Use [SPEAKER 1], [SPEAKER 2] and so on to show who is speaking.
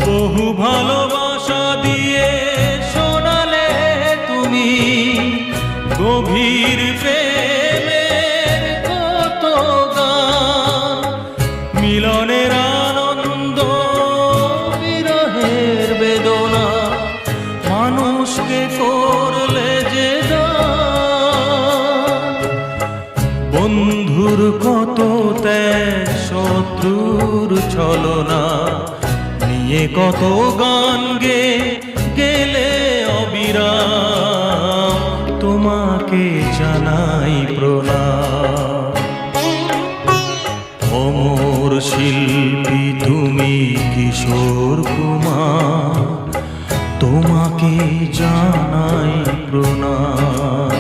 [SPEAKER 1] বহু ভালোবাসা দিয়ে শোনালে তুমি গভীর প্রেমের কত গান, মিলনের আনন্দ বিরহের বেদনা, মানুষকে করলে যে দান। বন্ধুর কত ত্যাগ, শত্রুর ছলনা নিয়ে কত গান গেলে অবিরাম, তোমাকে জানাই প্রণাম। অমর শিল্পী তুমি কিশোর কুমার, তোমাকে জানাই প্রণাম।